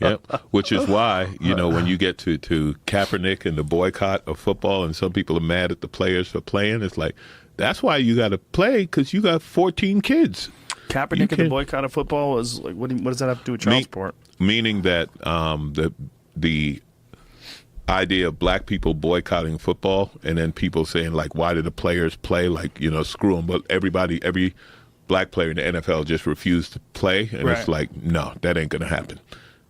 Yeah, which is why, when you get to Kaepernick and the boycott of football, and some people are mad at the players for playing, it's like, that's why you got to play, because you got 14 kids. Kaepernick and the boycott of football was like, what does that have to do with child support? Meaning that the idea of black people boycotting football, and then people saying, like, why did the players play? Like, screw them. But every black player in the NFL just refused to play, and It's like, no, that ain't going to happen.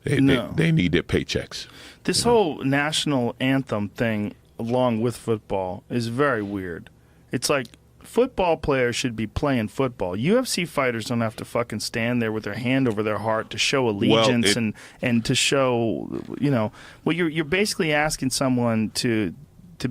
They need their paychecks. This whole national anthem thing, along with football, is very weird. It's like football players should be playing football. UFC fighters don't have to fucking stand there with their hand over their heart to show allegiance and to show, you're basically asking someone to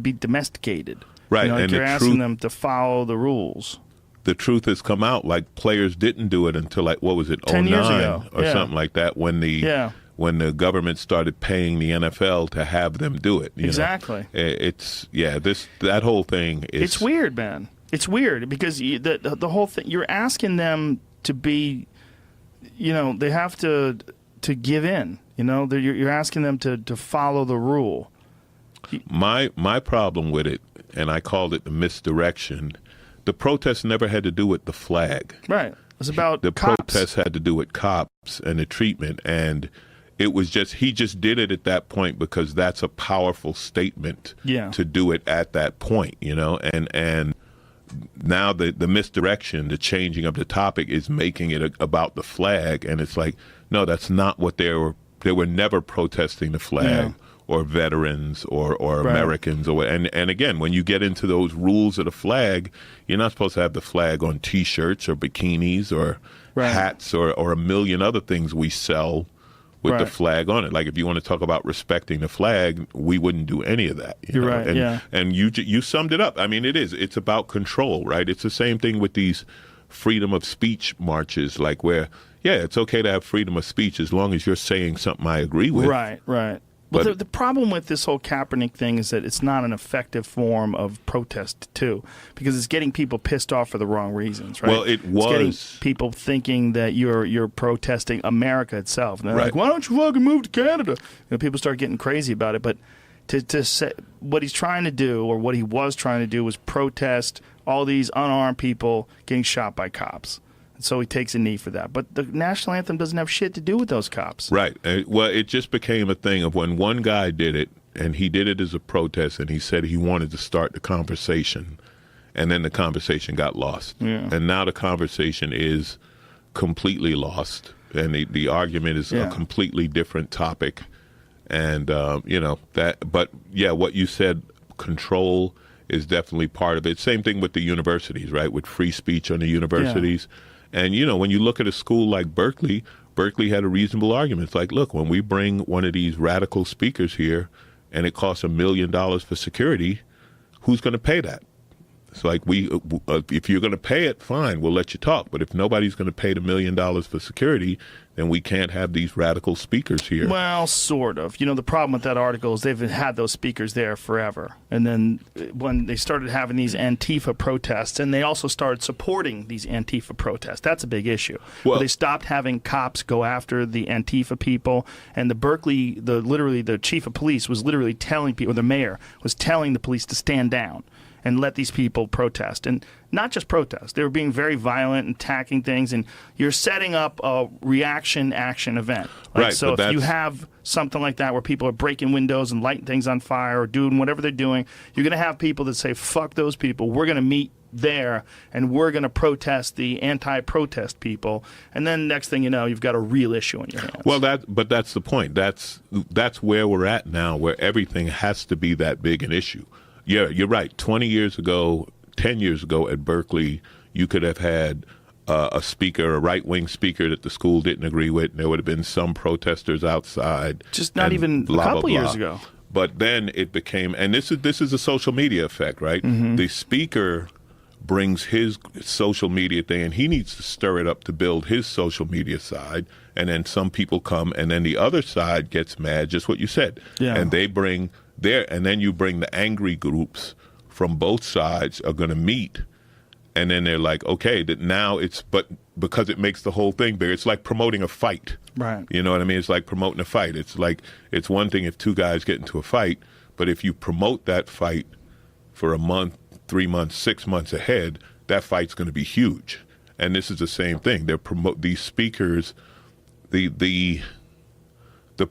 be domesticated. Right. And you're asking them to follow the rules. The truth has come out, like, players didn't do it until, like, what was it, 10 years 09 ago. or something like that, when the government started paying the NFL to have them do it. Exactly. That whole thing is... It's weird, man. It's weird because the whole thing, you're asking them to be, they have to give in. You're asking them to follow the rule. My problem with it, and I called it the misdirection, the protest never had to do with the flag. Right. It was about the cops. protest had to do with cops and the treatment, and it was he just did it at that point because that's a powerful statement to do it at that point, and now the misdirection, the changing of the topic is making it about the flag, and it's like, no, that's not what they were never protesting the flag or veterans or Americans and again, when you get into those rules of the flag, you're not supposed to have the flag on T-shirts or bikinis or hats or a million other things we sell with the flag on it. Like, if you want to talk about respecting the flag, we wouldn't do any of that. You're right. And you summed it up. I mean, it's about control, right? It's the same thing with these freedom of speech marches, like where, it's okay to have freedom of speech as long as you're saying something I agree with. Right. But the problem with this whole Kaepernick thing is that it's not an effective form of protest, too, because it's getting people pissed off for the wrong reasons, right? Well, it's getting people thinking that you're protesting America itself. And they're like, why don't you fucking move to Canada? People start getting crazy about it. But to say what he's trying to do, or what he was trying to do, was protest all these unarmed people getting shot by cops. So he takes a knee for that. But the national anthem doesn't have shit to do with those cops. Right. Well, it just became a thing of when one guy did it, and he did it as a protest, and he said he wanted to start the conversation, and then the conversation got lost. Yeah. And now the conversation is completely lost, and the argument is a completely different topic. And, but what you said, control is definitely part of it. Same thing with the universities, right, with free speech on the universities. Yeah. And, when you look at a school like Berkeley had a reasonable argument. It's like, look, when we bring one of these radical speakers here and it costs $1 million for security, who's going to pay that? It's like, if you're going to pay it, fine, we'll let you talk. But if nobody's going to pay the $1 million for security, then we can't have these radical speakers here. Well, sort of. The problem with that article is they've had those speakers there forever. And then when they started having these Antifa protests, and they also started supporting these Antifa protests, that's a big issue. Well, they stopped having cops go after the Antifa people, and the Berkeley, the chief of police was literally telling people, or the mayor was telling the police to stand down and let these people protest. And not just protest. They were being very violent and attacking things, and you're setting up a reaction-action event. Right. So if you have something like that where people are breaking windows and lighting things on fire or doing whatever they're doing, you're going to have people that say, fuck those people. We're going to meet there, and we're going to protest the anti-protest people. And then next thing you know, you've got a real issue on your hands. Well, that's the point. That's where we're at now, where everything has to be that big an issue. Yeah, you're right. 10 years ago at Berkeley, you could have had a speaker, a right-wing speaker that the school didn't agree with, and there would have been some protesters outside. Just not even a couple years ago. But then it became, and this is a social media effect, right? Mm-hmm. The speaker brings his social media thing, and he needs to stir it up to build his social media side, and then some people come, and then the other side gets mad, just what you said. Yeah. And they bring and then you bring the angry groups from both sides are going to meet, and then they're like, okay, that now but because it makes the whole thing bigger. It's like promoting a fight. Right. You know what I mean? It's like promoting a fight. It's like, it's one thing if two guys get into a fight, but if you promote that fight for a month, 3 months, 6 months ahead, that fight's going to be huge. And this is the same thing. They're these speakers, the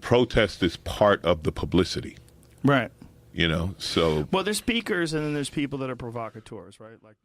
protest is part of the publicity. Right. You know, so. Well, there's speakers and then there's people that are provocateurs, right? Like